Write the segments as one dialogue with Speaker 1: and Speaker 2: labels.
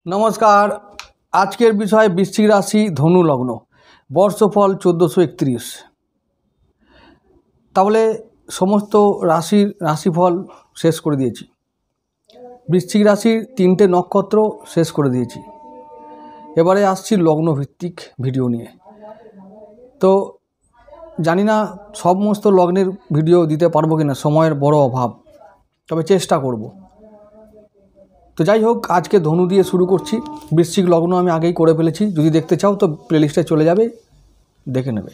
Speaker 1: नमस्कार। आजकेर विषय वृश्चिक राशि धनु लग्न बर्षफल 1431। ताहले समस्त राशिफल शेष कर दिएछि। वृश्चिक राशिर 3टे नक्षत्र शेष कर दिएछि। एबारे आसछि लग्न भित्तिक भिडियो निये। तो जानि ना समस्त लग्नेर भिडियो दिते पारबो किना, समयेर बड़ अभाव, तबे चेष्टा करब। तो যাই হোক, আজকে ধনু দিয়ে শুরু করছি। বৃশ্চিক লগ্ন আমি আগেই করে ফেলেছি, যদি দেখতে চাও তো প্লেলিস্টে চলে যাবে, দেখে নেবে।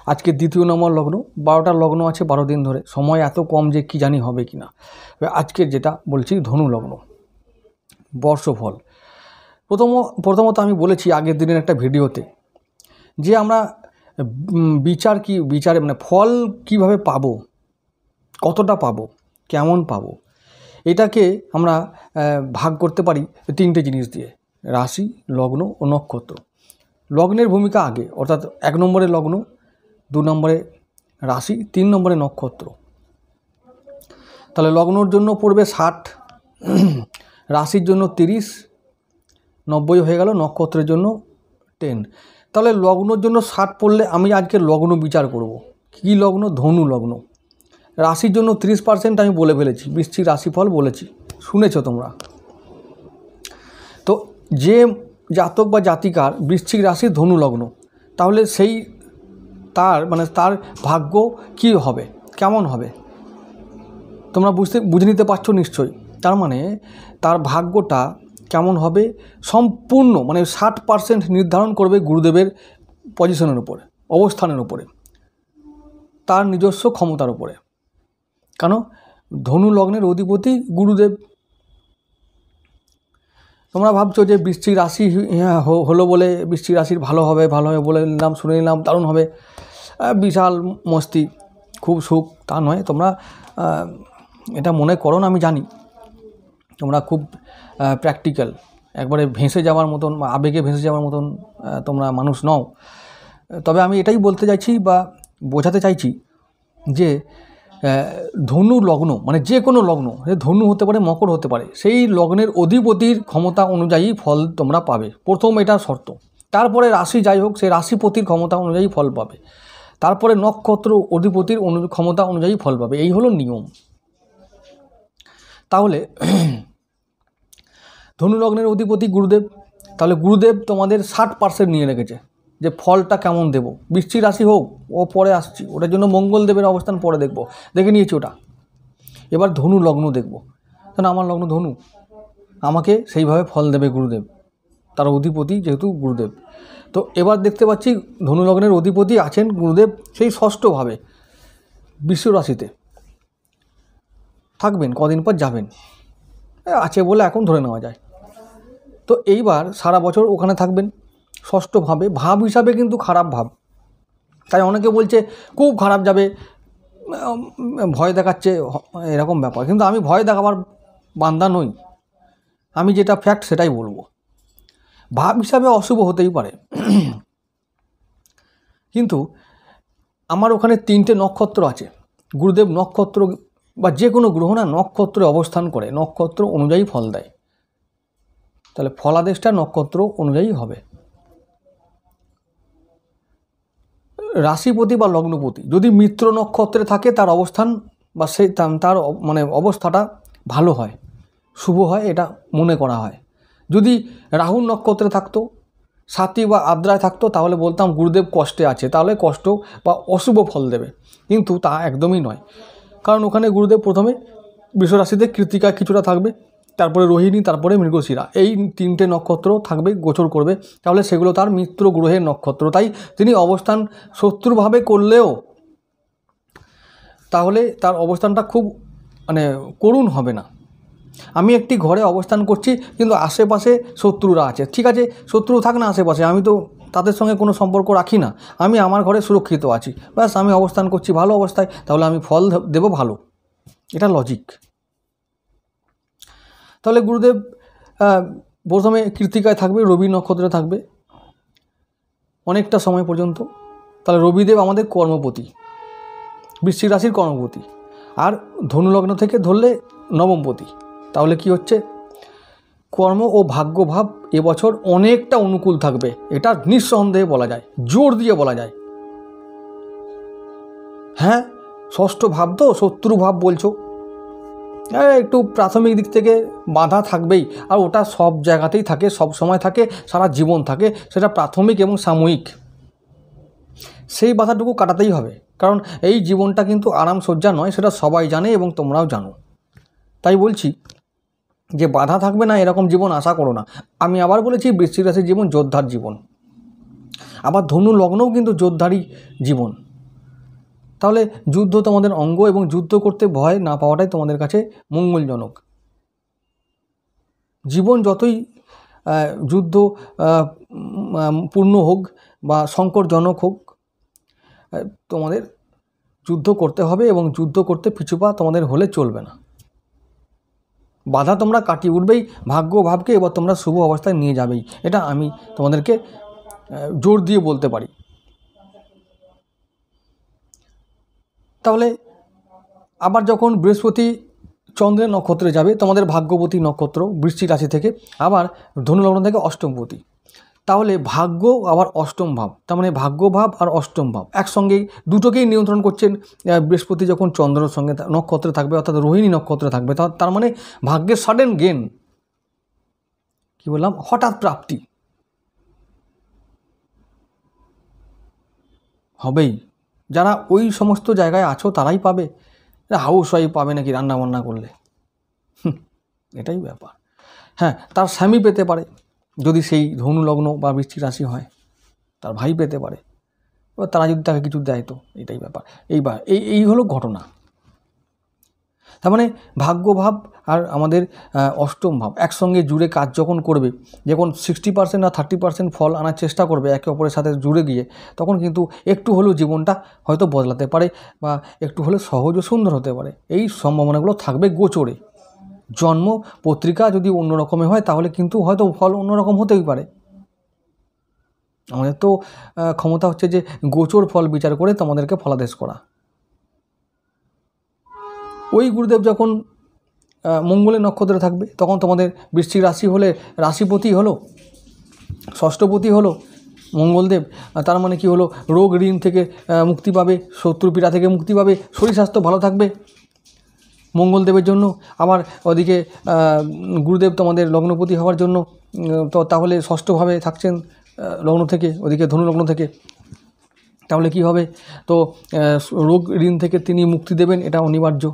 Speaker 1: আজকে দ্বিতীয় নম্বর লগ্ন, 12টা লগ্ন আছে 12 দিন ধরে, সময় এত কম যে কি জানি হবে কিনা। আজকের যেটা বলছি ধনু লগ্ন বর্ষফল। প্রথমত আমি বলেছি আগের দিনের একটা ভিডিওতে যে আমরা বিচার মানে ফল কিভাবে পাবো, কতটা পাবো, কেমন পাবো, এটাকে আমরা ভাগ করতে পারি 3টে জিনিস দিয়ে: রাশি, লগ্ন ও নক্ষত্র। লগ্নের ভূমিকা আগে, অর্থাৎ 1 নম্বরে লগ্ন, 2 নম্বরে রাশি, 3 নম্বরে নক্ষত্র। তাহলে লগ্নর জন্য পড়বে 60, রাশির জন্য 30, 90 হয়ে গেল, নক্ষত্রের জন্য 10। তাহলে লগ্নর জন্য 60 পড়লে আমি আজকে লগ্ন বিচার করব। কী লগ্ন? ধনু লগ্ন। রাশির জন্য 30% আমি বলে ফেলেছি, বৃশ্চিক রাশিফল বলেছি, শুনেছো তোমরা। তো যে জাতক বা জাতিকার বৃশ্চিক রাশির ধনু লগ্ন, তাহলে সেই তার ভাগ্য কী হবে, কেমন হবে তোমরা বুঝে নিতে পারছো নিশ্চয়ই। তার মানে তার ভাগ্যটা কেমন হবে সম্পূর্ণ 60% নির্ধারণ করবে গুরুদেবের পজিশনের উপরে, অবস্থানের উপরে, তার নিজস্ব ক্ষমতার উপরে। কেন? ধনু লগ্নের অধিপতি গুরুদেব। তোমরা ভাবছো যে বৃশ্চিক রাশি হলো বলে বৃশ্চিক রাশির ভালো হবে বলে নিলাম, শুনে নিলাম, দারুণ হবে, বিশাল মস্তি, খুব সুখ। তা নয়, তোমরা এটা মনে করো না, আমি জানি তোমরা খুব প্র্যাকটিক্যাল, একবারে ভেসে যাওয়ার মতন, আবেগে ভেসে যাওয়ার মতন তোমরা মানুষ নও। তবে আমি এটাই বলতে চাইছি বা বোঝাতে চাইছি যে ধনু লগ্ন যে কোনো লগ্ন, ধনু হতে পারে, মকর হতে পারে, সেই লগ্নের অধিপতির ক্ষমতা অনুযায়ী ফল তোমরা পাবে। প্রথম এটা শর্ত। তারপরে রাশি যাই হোক, সেই রাশিপতির ক্ষমতা অনুযায়ী ফল পাবে। তারপরে নক্ষত্র অধিপতির ক্ষমতা অনুযায়ী ফল পাবে। এই হলো নিয়ম। তাহলে ধনু লগ্নের অধিপতি গুরুদেব, তাহলে গুরুদেব তোমাদের 60% নিয়ে রেখেছে যে ফলটা কেমন দেব। বৃশ্চিক রাশি হোক, ও পরে আসছি, ওটার জন্য মঙ্গলদেবের অবস্থান পরে দেখব, দেখে নিয়েছি ওটা। এবার ধনু লগ্ন দেখব। কারণ আমার লগ্ন ধনু, আমাকে সেইভাবে ফল দেবে গুরুদেব, তার অধিপতি যেহেতু গুরুদেব। তো এবার দেখতে পাচ্ছি ধনু লগ্নের অধিপতি আছেন গুরুদেব সেই 6ষ্ঠভাবে বৃষ রাশিতে থাকবেন, কদিন পর যাবেন, আছে বলে এখন ধরে নেওয়া যায়। তো এইবার সারা বছর ওখানে থাকবেন 6ষ্ঠভাবে, ভাব হিসাবে কিন্তু খারাপ ভাব। তাই অনেকে বলছে খুব খারাপ যাবে, ভয় দেখাচ্ছে, এরকম ব্যাপার। কিন্তু আমি ভয় দেখাবার বান্দা নই, আমি যেটা ফ্যাক্ট সেটাই বলবো। ভাব হিসাবে অশুভ হতেই পারে, কিন্তু আমার ওখানে 3টে নক্ষত্র আছে। গুরুদেব নক্ষত্র বা যে কোনো গ্রহ না নক্ষত্রে অবস্থান করে, নক্ষত্র অনুযায়ী ফল দেয়। তাহলে ফলাদেশটা নক্ষত্র অনুযায়ী হবে। রাশিপতি বা লগ্নপতি যদি মিত্র নক্ষত্রে থাকে, তার অবস্থান বা সেই তার অবস্থাটা ভালো হয়, শুভ হয়, এটা মনে করা হয়। যদি রাহু নক্ষত্রে থাকতো, সাথী বা আদ্রায় থাকতো, তাহলে বলতাম গুরুদেব কষ্টে আছে, তাহলে কষ্ট বা অশুভ ফল দেবে। কিন্তু তা একদমই নয়, কারণ ওখানে গুরুদেব প্রথমে বৃষ রাশিতে কৃত্তিকা কিছুটা থাকবে, তারপরে রোহিণী, তারপরে মৃগশিরা, এই 3টে নক্ষত্র থাকবে, গোচর করবে। তাহলে সেগুলো তার মিত্র গ্রহের নক্ষত্র। তাই তিনি অবস্থান শত্রুভাবে করলেও তাহলে তার অবস্থানটা খুব করুণ হবে না। আমি একটি ঘরে অবস্থান করছি, কিন্তু আশেপাশে শত্রুরা আছে, ঠিক আছে, শত্রু থাক না আশেপাশে, আমি তো তাদের সঙ্গে কোনো সম্পর্ক রাখি না, আমি আমার ঘরে সুরক্ষিত আছি, ব্যাস, আমি অবস্থান করছি ভালো অবস্থায়, তাহলে আমি ফল দেব ভালো। এটা লজিক। তাহলে গুরুদেব প্রথমে কৃত্তিকায় থাকবে, রবি নক্ষত্রে থাকবে অনেকটা সময় পর্যন্ত। তাহলে রবিদেব আমাদের কর্মপতি, বৃশ্চিক রাশির কর্মপতি, আর ধনু লগ্ন থেকে ধরলে নবমপতি। তাহলে কি হচ্ছে, কর্ম ও ভাগ্যভাব এবছর অনেকটা অনুকূল থাকবে, এটা নিঃসন্দেহে বলা যায়, জোর দিয়ে বলা যায়। হ্যাঁ, ষষ্ঠ ভাব তো, শত্রু ভাব বলছো, একটু প্রাথমিক দিক থেকে বাধা থাকবেই, আর ওটা সব জায়গাতেই থাকে, সব সময় থাকে, সারা জীবন থাকে, সেটা প্রাথমিক এবং সাময়িক। সেই বাধাটুকু কাটাতেই হবে, কারণ এই জীবনটা কিন্তু আরাম সজ্জা নয়, সেটা সবাই জানে এবং তোমরাও জানো। তাই বলছি যে বাধা থাকবে না এরকম জীবন আশা করো না। আমি আবার বলেছি বৃশ্চিক রাশির জীবন যোদ্ধার জীবন, আবার ধনু লগ্নও কিন্তু যোদ্ধারই জীবন। তাহলে যুদ্ধ তোমাদের অঙ্গ, এবং যুদ্ধ করতে ভয় না পাওয়াটাই তোমাদের কাছে মঙ্গলজনক। জীবন যতই যুদ্ধ পূর্ণ হোক বা সংকটজনক হোক, তোমাদের যুদ্ধ করতে হবে, এবং যুদ্ধ করতে পিছুপা তোমাদের হলে চলবে না। বাধা তোমরা কাটিয়ে উঠবেই, ভাগ্য ভাবকে এবার তোমরা শুভ অবস্থায় নিয়ে যাবেই, এটা আমি তোমাদেরকে জোর দিয়ে বলতে পারি। তাহলে আবার যখন বৃহস্পতি চন্দ্রের নক্ষত্রে যাবে, তোমাদের ভাগ্যবতী নক্ষত্র বৃশ্চিক রাশি থেকে আবার ধনুলগ্ন থেকে অষ্টমপতি, তাহলে ভাগ্য আবার অষ্টম ভাব, তার মানে ভাগ্য ভাব আর অষ্টম ভাব একসঙ্গেই দুটোকেই নিয়ন্ত্রণ করছেন বৃহস্পতি যখন চন্দ্রের সঙ্গে নক্ষত্রে থাকবে, অর্থাৎ রোহিণী নক্ষত্রে থাকবে। তার মানে ভাগ্যের সাডেন গেন, কি বললাম, হঠাৎ প্রাপ্তি হবেই। যারা ওই সমস্ত জায়গায় আছো তারাই পাবে, হাউস ওয়াইফ পাবে নাকি রান্না বান্না করলে, এটাই ব্যাপার। হ্যাঁ, তার স্বামী পেতে পারে, যদি সেই ধনু লগ্ন বা বৃশ্চিক রাশি হয়, তার ভাই পেতে পারে, এবার তারা যদি তাকে কিছু দেয় তো এটাই ব্যাপার। এইবার এই হলো ঘটনা। তার মানে ভাগ্যভাব আর আমাদের অষ্টম ভাব একসঙ্গে জুড়ে কাজ যখন করবে, যখন 60% আর 30% ফল আনার চেষ্টা করবে একে অপরের সাথে জুড়ে গিয়ে, তখন কিন্তু একটু হলেও জীবনটা হয়তো বদলাতে পারে, বা একটু হলে সহজ ও সুন্দর হতে পারে। এই সম্ভাবনাগুলো থাকবে গোচরে। জন্ম পত্রিকা যদি অন্যরকমের হয় তাহলে কিন্তু হয়তো ফল অন্যরকম হতেই পারে। আমাদের তো ক্ষমতা হচ্ছে যে গোচর ফল বিচার করে তোমাদেরকে ফলাদেশ করা। ওই গুরুদেব যখন মঙ্গলের নক্ষত্রে থাকবে, তখন তোমাদের বৃশ্চিক রাশি হলে রাশিপতি হলো, ষষ্ঠপতি হলো মঙ্গলদেব। তার মানে কি হলো, রোগ ঋণ থেকে মুক্তি পাবে, শত্রু পীড়া থেকে মুক্তি পাবে, শরীর স্বাস্থ্য ভালো থাকবে মঙ্গলদেবের জন্য। আবার ওদিকে গুরুদেব তোমাদের লগ্নপতি হওয়ার জন্য, তো তাহলে ষষ্ঠভাবে থাকছেন লগ্ন থেকে, ওদিকে ধনু লগ্ন থেকে, তাহলে কি হবে, তো রোগ ঋণ থেকে তিনি মুক্তি দেবেন, এটা অনিবার্য।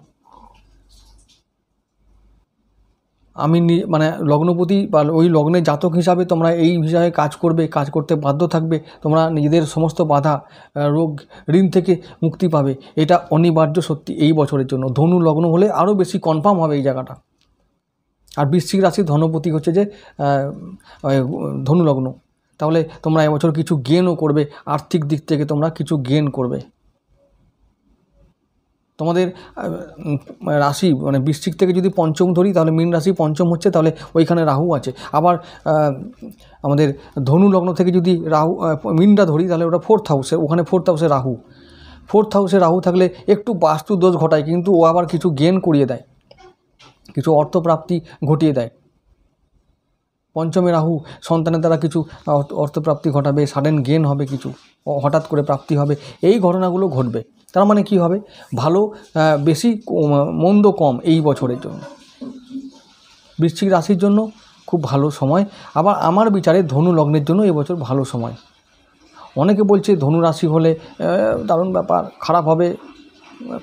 Speaker 1: আমি মানে লগ্নপতি বা ওই লগ্নের জাতক হিসাবে তোমরা এই বিষয়ে কাজ করবে, কাজ করতে বাধ্য থাকবে, তোমরা নিজেদের সমস্ত বাধা রোগ ঋণ থেকে মুক্তি পাবে, এটা অনিবার্য সত্যি এই বছরের জন্য। ধনু লগ্ন হলে আরও বেশি কনফার্ম হবে এই জায়গাটা। আর বৃশ্চিক রাশির ধনপতি হচ্ছে যে ধনু লগ্ন, তাহলে তোমরা এবছর কিছু গেনও করবে, আর্থিক দিক থেকে তোমরা কিছু গেন করবে। তোমাদের রাশি মানে বৃশ্চিক থেকে যদি পঞ্চম ধরি, তাহলে মীন রাশি পঞ্চম হচ্ছে, তাহলে ওইখানে রাহু আছে। আবার আমাদের ধনু লগ্ন থেকে যদি রাহু মীনটা ধরি, তাহলে ওটা ফোর্থ হাউসে, ওখানে ফোর্থ হাউসে রাহু। ফোর্থ হাউসে রাহু থাকলে একটু বাস্তু দোষ ঘটায়, কিন্তু ও আবার কিছু গেন করিয়ে দেয়, কিছু অর্থপ্রাপ্তি ঘটিয়ে দেয়। পঞ্চমে রাহু সন্তানের দ্বারা কিছু অর্থপ্রাপ্তি ঘটাবে, সাডেন গেন হবে, কিছু হঠাৎ করে প্রাপ্তি হবে, এই ঘটনাগুলো ঘটবে। তার মানে কি হবে, ভালো বেশি মন্দ কম এই বছরের জন্য বৃশ্চিক রাশির জন্য খুব ভালো সময়। আবার আমার বিচারে ধনু লগ্নের জন্য এবছর ভালো সময়। অনেকে বলছে ধনু রাশি হলে দারুণ ব্যাপার, খারাপ হবে,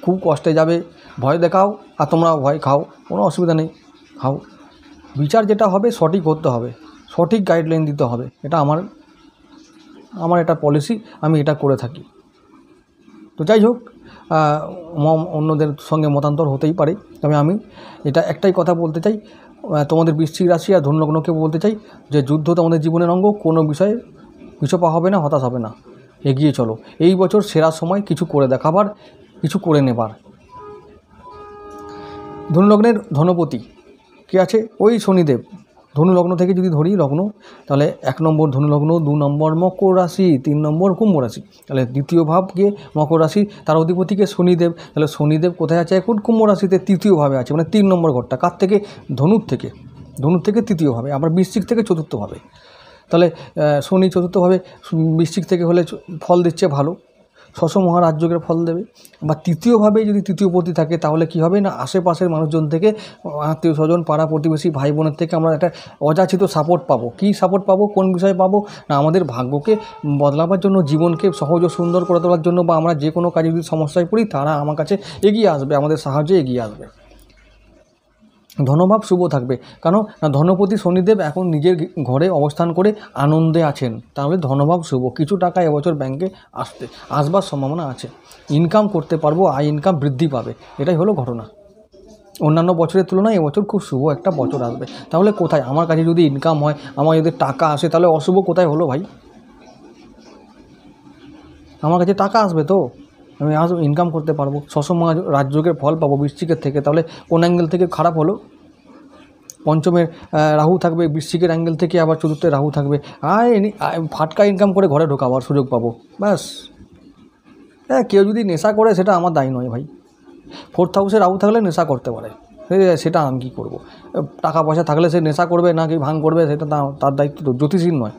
Speaker 1: খুব কষ্টে যাবে, ভয় দেখাও আর তোমরা ভয় খাও, কোনো অসুবিধা নেই, খাও। বিচার যেটা হবে সঠিক করতে হবে, সঠিক গাইডলাইন দিতে হবে, এটা আমার এটা পলিসি, আমি এটা করে থাকি। তো যাই হোক, অন্যদের সঙ্গে মতান্তর হতেই পারে, তবে আমি এটা একটাই কথা বলতে চাই, তোমাদের বৃশ্চিক রাশি আর ধনু লগ্নকে বলতে চাই যে যুদ্ধ তোমাদের জীবনের অঙ্গ, কোনো বিষয়ে পিছপা হবে না, হতাশ হবে না, এগিয়ে চলো। এই বছর সেরা সময় কিছু করে দেখাবার, কিছু করে নেবার। ধনু লগ্নের ধনপতি কে আছে, ওই শনিদেব। ধনু লগ্ন থেকে যদি ধরি লগ্ন, তাহলে 1 নম্বর ধনু লগ্ন, 2 নম্বর মকর রাশি, 3 নম্বর কুম্ভ রাশি, তাহলে দ্বিতীয় ভাবকে মকর রাশি, তার অধিপতিকে শনিদেব। তাহলে শনিদেব কোথায় আছে এখন, কুম্ভ রাশিতে তৃতীয়ভাবে আছে, মানে 3 নম্বর ঘরটা কার থেকে, ধনুর থেকে। ধনু থেকে তৃতীয়ভাবে, আবার বৃশ্চিক থেকে চতুর্থভাবে। তাহলে শনি চতুর্থভাবে বৃশ্চিক থেকে হলে ফল দিচ্ছে ভালো, শশ মহারাজযোগের ফল দেবে। বা তৃতীয়ভাবে যদি তৃতীয়পতি থাকে তাহলে কি হবে না, আশেপাশের মানুষজন থেকে, আত্মীয় স্বজন, পাড়া প্রতিবেশী, ভাই বোনের থেকে আমরা একটা অযাচিত সাপোর্ট পাবো। কী সাপোর্ট পাবো, কোন বিষয়ে পাবো না, আমাদের ভাগ্যকে বদলাবার জন্য, জীবনকে সহজ ও সুন্দর করে তোলার জন্য, বা আমরা যে কোনো কাজে যদি সমস্যায় পড়ি তারা আমার কাছে এগিয়ে আসবে, আমাদের সাহায্যে এগিয়ে আসবে। ধনভাব শুভ থাকবে, কারণ ধনপতি শনিদেব এখন নিজের ঘরে অবস্থান করে আনন্দে আছেন, তাহলে ধনভাব শুভ। কিছু টাকা এবছর ব্যাংকে আসবার সম্ভাবনা আছে, ইনকাম করতে পারবো, আয় ইনকাম বৃদ্ধি পাবে, এটাই হলো ঘটনা। অন্যান্য বছরের তুলনায় এবছর খুব শুভ একটা বছর আসবে। তাহলে কোথায় আমার কাছে যদি ইনকাম হয়, আমার যদি টাকা আসে, তাহলে অশুভ কোথায় হলো ভাই? আমার কাছে টাকা আসবে তো, আমি ইনকাম করতে পারবো, শশ রাজযোগের ফল পাবো বৃশ্চিকের থেকে। তাহলে কোন অ্যাঙ্গেল থেকে খারাপ হলো? পঞ্চমের রাহু থাকবে, বৃশ্চিকের অ্যাঙ্গেল থেকে আবার চতুর্থে রাহু থাকবে, ফাটকা ইনকাম করে ঘরে ঢোকাবার সুযোগ পাবো, ব্যাস। হ্যাঁ, কেউ যদি নেশা করে সেটা আমার দায়ী নয় ভাই। ফোর্থ হাউসে রাহু থাকলে নেশা করতে পারে, সেটা আমি কী করবো? টাকা পয়সা থাকলে সে নেশা করবে না কি ভাঙ করবে, সেটা তার দায়িত্ব তো, জ্যোতিষীর নয়।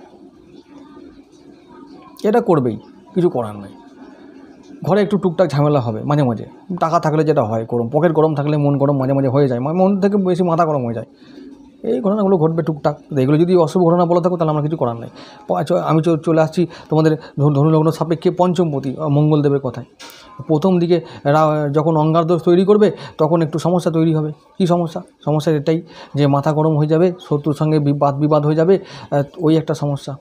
Speaker 1: এটা করবেই, কিছু করার নেই। ঘরে একটু টুকটাক ঝামেলা হবে মাঝে মাঝে, টাকা থাকলে যেটা হয়, পকেট গরম থাকলে মন গরম মাঝে মাঝে হয়ে যায়, মন থেকে বেশি মাথা গরম হয়ে যায়, এই ঘটনাগুলো ঘটবে টুকটাক। এগুলো যদি অশুভ ঘটনা বলে থাকো তাহলে আমরা কিছু করার নেই। আমি চলে আসছি তোমাদের ধনুলগ্ন সাপেক্ষে পঞ্চমপতি মঙ্গলদেবের কথায়। প্রথম দিকে যখন অঙ্গার দোষ তৈরি করবে তখন একটু সমস্যা তৈরি হবে। কী সমস্যা? সমস্যা এটাই যে মাথা গরম হয়ে যাবে, শত্রুর সঙ্গে বিবাদ হয়ে যাবে, ওই একটা সমস্যা।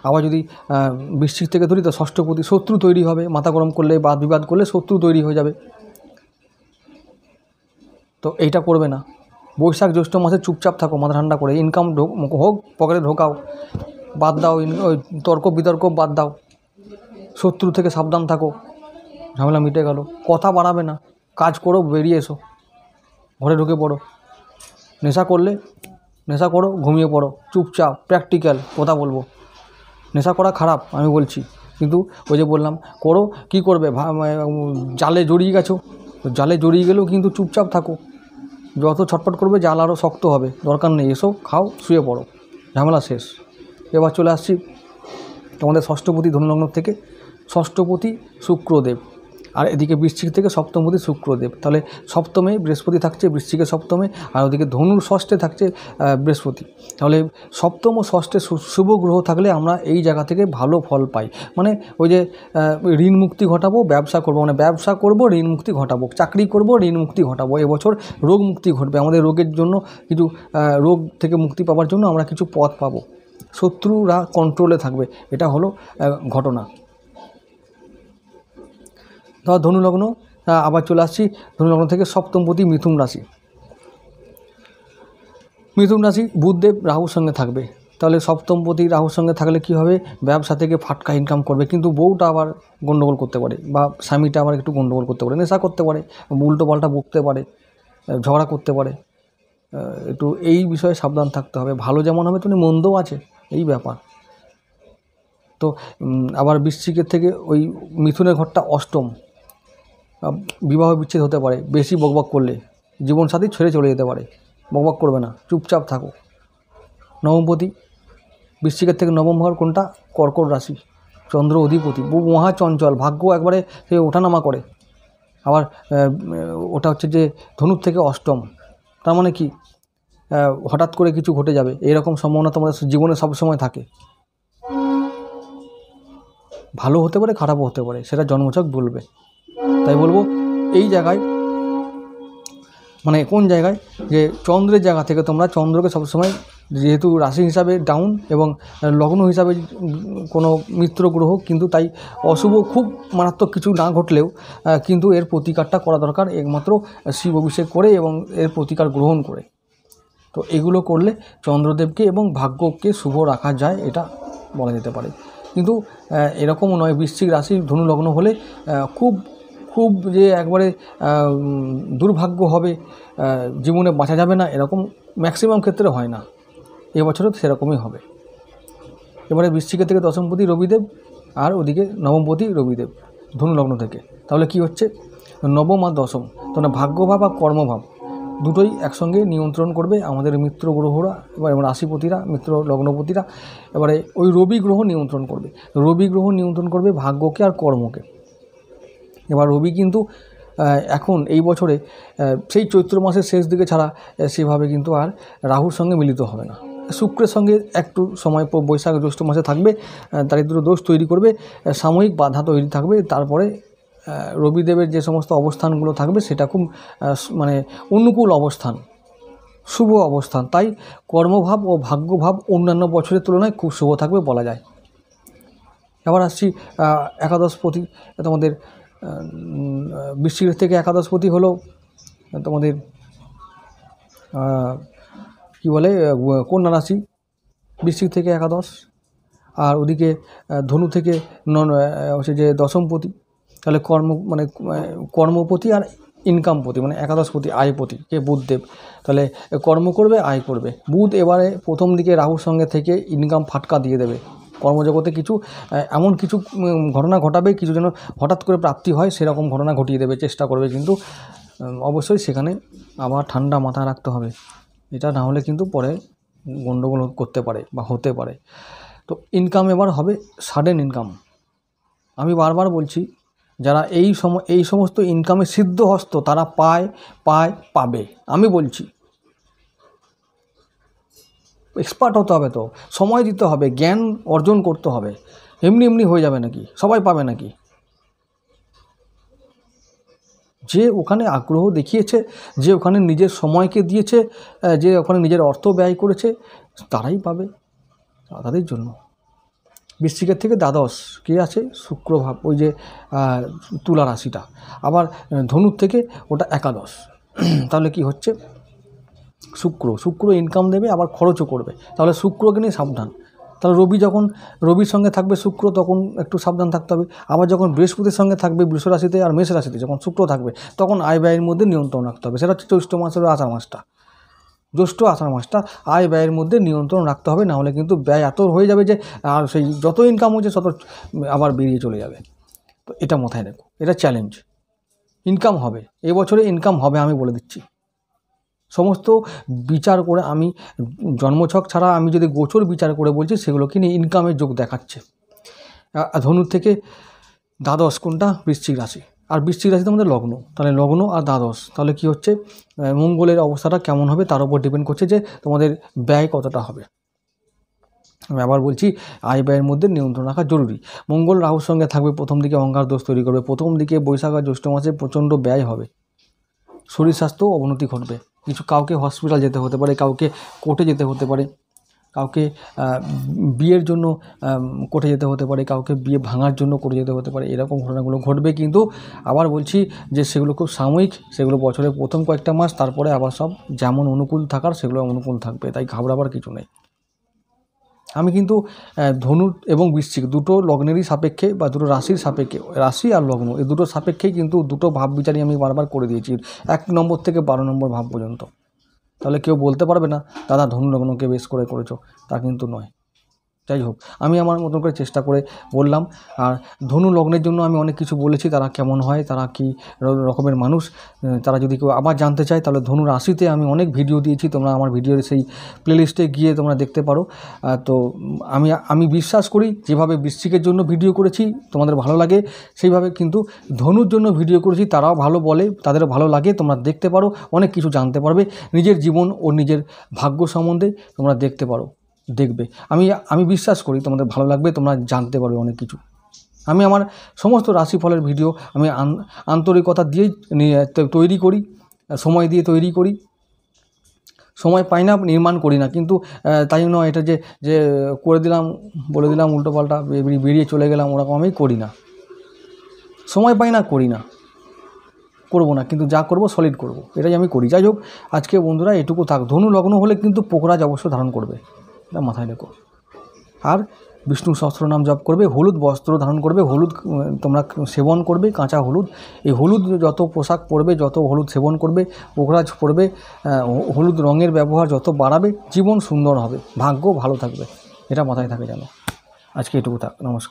Speaker 1: আবার যদি বৃশ্চিক থেকে ধরি তো ষষ্ঠপতি, শত্রু তৈরি হবে, মাথা গরম করলে, বিবাদ করলে শত্রু তৈরি হয়ে যাবে, তো এইটা করবে না। বৈশাখ জ্যৈষ্ঠ মাসে চুপচাপ থাকো, মাথা ঠান্ডা করে, ইনকাম হোক পকেটে ঢোকাও, বাদ দাও, তর্ক বিতর্ক বাদ দাও, শত্রু থেকে সাবধান থাকো, ঝামেলা মিটে গেল। কথা বাড়াবে না, কাজ করো, বেরিয়ে এসো, ঘরে ঢুকে পড়ো। নেশা করো, ঘুমিয়ে পড়ো, চুপচাপ প্র্যাকটিক্যাল কথা বলবো। নেশা করা খারাপ আমি বলছি, কিন্তু ওই যে বললাম করো, কি করবে, জালে জড়িয়ে গেছো, জালে জড়িয়ে গেলেও কিন্তু চুপচাপ থাকো, যত ছটফট করবে জাল আরও শক্ত হবে, দরকার নেই, এসো খাও শুয়ে পড়ো, ঝামেলা শেষ। এবার চলে আসছি তোমাদের ষষ্ঠপতি ধনুলগ্ন থেকে, ষষ্ঠপতি শুক্রদেব, আর এদিকে বৃশ্চিক থেকে সপ্তমপতি শুক্রদেব। তাহলে সপ্তমে বৃহস্পতি থাকছে, বৃশ্চিকের সপ্তমে, আর ওদিকে ধনুর ষষ্ঠে থাকছে বৃহস্পতি। তাহলে সপ্তম ও ষষ্ঠে শুভ গ্রহ থাকলে আমরা এই জায়গা থেকে ভালো ফল পাই। মানে ওই যে ঋণ মুক্তি ঘটাবো, ব্যবসা করবো, মানে ব্যবসা করবো, ঋণ মুক্তি ঘটাবো, চাকরি করবো, ঋণ মুক্তি ঘটাবো। এবছর রোগ মুক্তি ঘটবে, আমাদের রোগের জন্য কিছু, রোগ থেকে মুক্তি পাওয়ার জন্য আমরা কিছু পথ পাবো, শত্রুরা কন্ট্রোলে থাকবে, এটা হলো ঘটনা। ধর ধনুলগ্ন, আবার চলে আসছি ধনুলগ্ন থেকে সপ্তমপতি মিথুন রাশি। মিথুন রাশি বুধদেব রাহুর সঙ্গে থাকবে, তাহলে সপ্তমপতি রাহুর সঙ্গে থাকলে কি হবে, ব্যবসা থেকে ফাটকা ইনকাম করবে, কিন্তু বউটা আবার গণ্ডগোল করতে পারে, বা স্বামীটা আবার একটু গণ্ডগোল করতে পারে, নেশা করতে পারে, উল্টো পাল্টা বকতে পারে, ঝগড়া করতে পারে, একটু এই বিষয়ে সাবধান থাকতে হবে। ভালো যেমন হবে তেমনি মন্দও আছে, এই ব্যাপার। তো আবার বৃশ্চিকের থেকে ওই মিথুনের ঘরটা অষ্টম, বিবাহ বিচ্ছেদ হতে পারে, বেশি বকবক করলে জীবনসাথী ছেড়ে চলে যেতে পারে, বকবক করবে না, চুপচাপ থাকো। নবমপতি বৃশ্চিকের থেকে নবম ঘর কোনটা, কর্কট রাশি, চন্দ্র অধিপতি, মহা চঞ্চল, ভাগ্য একবারে সে ওঠানামা করে। আবার ওটা হচ্ছে যে ধনুর থেকে অষ্টম, তার মানে কি হঠাৎ করে কিছু ঘটে যাবে, এরকম সম্ভাবনা তোমাদের জীবনে সবসময় থাকে। ভালো হতে পারে, খারাপও হতে পারে, সেটা জন্মছক বলবে। তাই বলবো এই জায়গায়, মানে কোন জায়গায়, যে চন্দ্রের জায়গা থেকে তোমরা চন্দ্রকে সবসময়, যেহেতু রাশি হিসাবে ডাউন এবং লগ্ন হিসাবে কোনো মিত্র গ্রহ, কিন্তু তাই অশুভ খুব মারাত্মক কিছু না ঘটলেও কিন্তু এর প্রতিকারটা করা দরকার, একমাত্র শিব অভিষেক করে এবং এর প্রতিকার গ্রহণ করে। তো এগুলো করলে চন্দ্রদেবকে এবং ভাগ্যকে শুভ রাখা যায়, এটা বলা যেতে পারে। কিন্তু এরকমও নয়, বৃশ্চিক রাশি ধনুলগ্ন হলে খুব খুব যে একবারে দুর্ভাগ্য হবে, জীবনে বাঁচা যাবে না, এরকম ম্যাক্সিমাম ক্ষেত্রে হয় না, এবছরও সেরকমই হবে। এবারে বৃশ্চিকের থেকে দশমপতি রবিদেব, আর ওদিকে নবমপতি রবিদেব ধনুলগ্ন থেকে। তাহলে কি হচ্ছে, নবম আর দশম, তাহলে ভাগ্যভাব আর কর্মভাব, দুটোই একসঙ্গে নিয়ন্ত্রণ করবে আমাদের মিত্র গ্রহরা, এবার রাশিপতিরা, মিত্র লগ্নপতিরা। এবারে ওই রবি গ্রহ নিয়ন্ত্রণ করবে, রবি গ্রহ নিয়ন্ত্রণ করবে ভাগ্যকে আর কর্মকে। এবার রবি কিন্তু এখন এই বছরে সেই চৈত্র মাসের শেষ দিকে ছাড়া সেভাবে কিন্তু আর রাহুর সঙ্গে মিলিত হবে না। শুক্রের সঙ্গে একটু সময় বৈশাখ জ্যৈষ্ঠ মাসে থাকবে, তার দুটো দোষ তৈরি করবে, সাময়িক বাধা তৈরি থাকবে। তারপরে রবিদেবের যে সমস্ত অবস্থানগুলো থাকবে সেটা খুব মানে অনুকূল অবস্থান, শুভ অবস্থান। তাই কর্মভাব ও ভাগ্যভাব অন্যান্য বছরের তুলনায় খুব শুভ থাকবে বলা যায়। এবার আসছি একাদশপতি, তোমাদের বৃশ্চিক থেকে একাদশপতি হলো তোমাদের কি বলে কন্যা রাশি, বৃশ্চিক থেকে একাদশ। আর ওদিকে ধনু থেকে হচ্ছে যে দশমপতি, তাহলে কর্মপতি আর ইনকামপতি, মানে একাদশপতি আয়পতি কে বুধদেব। তাহলে কর্ম করবে, আয় করবে। বুধ এবারে প্রথম দিকে রাহুর সঙ্গে থেকে ইনকাম ফাটকা দিয়ে দেবে। কর্মজগতে কিছু এমন কিছু ঘটনা ঘটাবে, কিছু যেন হঠাৎ করে প্রাপ্তি হয় সেরকম ঘটনা ঘটিয়ে দেবে, চেষ্টা করবে। কিন্তু অবশ্যই সেখানে আবার ঠান্ডা মাথা রাখতে হবে, এটা না হলে কিন্তু পরে গণ্ডগোল করতে পারে বা হতে পারে। তো ইনকাম এবার হবে সাডেন ইনকাম। আমি বারবার বলছি, যারা এই সমস্ত ইনকামে সিদ্ধহস্ত তারা পাবে। আমি বলছি এক্সপার্ট হতে হবে, তো সময় দিতে হবে, জ্ঞান অর্জন করতে হবে। এমনি হয়ে যাবে নাকি? সবাই পাবে নাকি? যে ওখানে আগ্রহ দেখিয়েছে, যে ওখানে নিজের সময়কে দিয়েছে, যে ওখানে নিজের অর্থ ব্যয় করেছে, তারাই পাবে। তাদের জন্য বৃশ্চিকের থেকে দ্বাদশ কে আছে? শুক্রভাব, ওই যে তুলা রাশিটা। আবার ধনুর থেকে ওটা একাদশ। তাহলে কি হচ্ছে? শুক্র ইনকাম দেবে, আবার খরচও করবে। তাহলে শুক্রকে নিয়ে সাবধান। তাহলে রবির সঙ্গে থাকবে শুক্র, তখন একটু সাবধান থাকতে হবে। আবার যখন বৃহস্পতির সঙ্গে থাকবে বৃষ রাশিতে আর মেষ রাশিতে যখন শুক্র থাকবে, তখন আয় ব্যয়ের মধ্যে নিয়ন্ত্রণ রাখতে হবে। সেটা হচ্ছে জ্যৈষ্ঠ মাসের আষাঢ় মাসটা আয় ব্যয়ের মধ্যে নিয়ন্ত্রণ রাখতে হবে। না হলে কিন্তু ব্যয় এত হয়ে যাবে যে আর সেই যত ইনকাম হচ্ছে তত আবার বেরিয়ে চলে যাবে। তো এটা মাথায় রেখো, এটা চ্যালেঞ্জ। ইনকাম হবে, এবছরে ইনকাম হবে, আমি বলে দিচ্ছি। সমস্ত বিচার করে, আমি জন্মছক ছাড়া আমি যদি গোচর বিচার করে বলছি, সেগুলোকে নিয়ে ইনকামের যোগ দেখাচ্ছে। ধনুর থেকে দ্বাদশ কোনটা? বৃশ্চিক রাশি। আর বৃশ্চিক রাশিতে আমাদের লগ্ন, তাহলে লগ্ন আর দ্বাদশ, তাহলে কি হচ্ছে? মঙ্গলের অবস্থাটা কেমন হবে তার উপর ডিপেন্ড করছে যে তোমাদের ব্যয় কতটা হবে। আমি আবার বলছি, আয় ব্যয়ের মধ্যে নিয়ন্ত্রণ রাখা জরুরি। মঙ্গল রাহুর সঙ্গে থাকবে, প্রথম দিকে অহংকার দোষ তৈরি করবে। প্রথম দিকে বৈশাখ আর জ্যৈষ্ঠ মাসে প্রচণ্ড ব্যয় হবে, শরীর স্বাস্থ্য অবনতি ঘটবে। কাউকে হসপিটাল যেতে হতে পারে, কাউকে কোর্টে যেতে হতে পারে, কাউকে বিয়ের জন্য কোর্টে যেতে হতে পারে, কাউকে বিয়ে ভাঙার জন্য কোর্টে যেতে হতে পারে। এরকম ঘটনাগুলো ঘটবে, কিন্তু আবার বলছি যে সেগুলো খুব সাময়িক, সেগুলো বছরের প্রথম কয়েকটা মাস, তারপরে আবার সব যেমন অনুকূল থাকার সেগুলো অনুকূল থাকবে। তাই ঘাবড়াবার কিছু নেই। আমি কিন্তু ধনু এবং বৃশ্চিক দুটো লগ্নেরই সাপেক্ষে বা দুটো রাশির সাপেক্ষে, রাশি আর লগ্ন এই দুটো সাপেক্ষেই কিন্তু দুটো ভাব বিচারই আমি বারবার করে দিয়েছি, 1 নম্বর থেকে 12 নম্বর ভাব পর্যন্ত। তাহলে কেউ বলতে পারবে না দাদা ধনু লগ্নকে বেশ করে করেছো, তা কিন্তু নয়। যাই হোক, আমি আমার মতন করে চেষ্টা করে বললাম। আর ধনু লগ্নের জন্য আমি অনেক কিছু বলেছি, তারা কেমন হয়, তারা কী রকমের মানুষ, তারা যদি কেউ আবার জানতে চায় তাহলে ধনু রাশিতে আমি অনেক ভিডিও দিয়েছি, তোমরা আমার ভিডিওর সেই প্লেলিস্টে গিয়ে তোমরা দেখতে পারো। তো আমি বিশ্বাস করি যেভাবে বৃশ্চিকের জন্য ভিডিও করেছি তোমাদের ভালো লাগে, সেইভাবে কিন্তু ধনুর জন্য ভিডিও করেছি, তারাও ভালো বলে, তাদেরও ভালো লাগে। তোমরা দেখতে পারো, অনেক কিছু জানতে পারবে, নিজের জীবন ও নিজের ভাগ্য সম্বন্ধে তোমরা দেখবে। আমি বিশ্বাস করি তোমাদের ভালো লাগবে, তোমরা জানতে পারবে অনেক কিছু। আমি আমার সমস্ত রাশিফলের ভিডিও আমি আন্তরিকতা দিয়েই তৈরি করি, সময় দিয়ে তৈরি করি। সময় পাই না, নির্মাণ করি না, কিন্তু তাই নয় এটা যে করে দিলাম, বলে দিলাম উল্টোপাল্টা, বেরিয়ে চলে গেলাম, ওরকম আমি করি না। সময় পাই না, করি না, করবো না, কিন্তু যা করব সলিড করব, এটাই আমি করি। যাই হোক, আজকে বন্ধুরা এটুকু থাক। ধনু লগ্ন হলে কিন্তু পোকরাজ অবশ্য ধারণ করবে, এটা মাথায় রেখো। আর বিষ্ণু সহস্রনাম জপ করবে, হলুদ বস্ত্র ধারণ করবে, হলুদ তোমরা সেবন করবে, কাঁচা হলুদ। এই হলুদ যত পোশাক পরবে, যত হলুদ সেবন করবে, পোকরাজ পরবে, হলুদ রঙের ব্যবহার যত বাড়াবে, জীবন সুন্দর হবে, ভাগ্য ভালো থাকবে, এটা মাথায় থাকে যেন। আজকে এটুকু থাক, নমস্কার।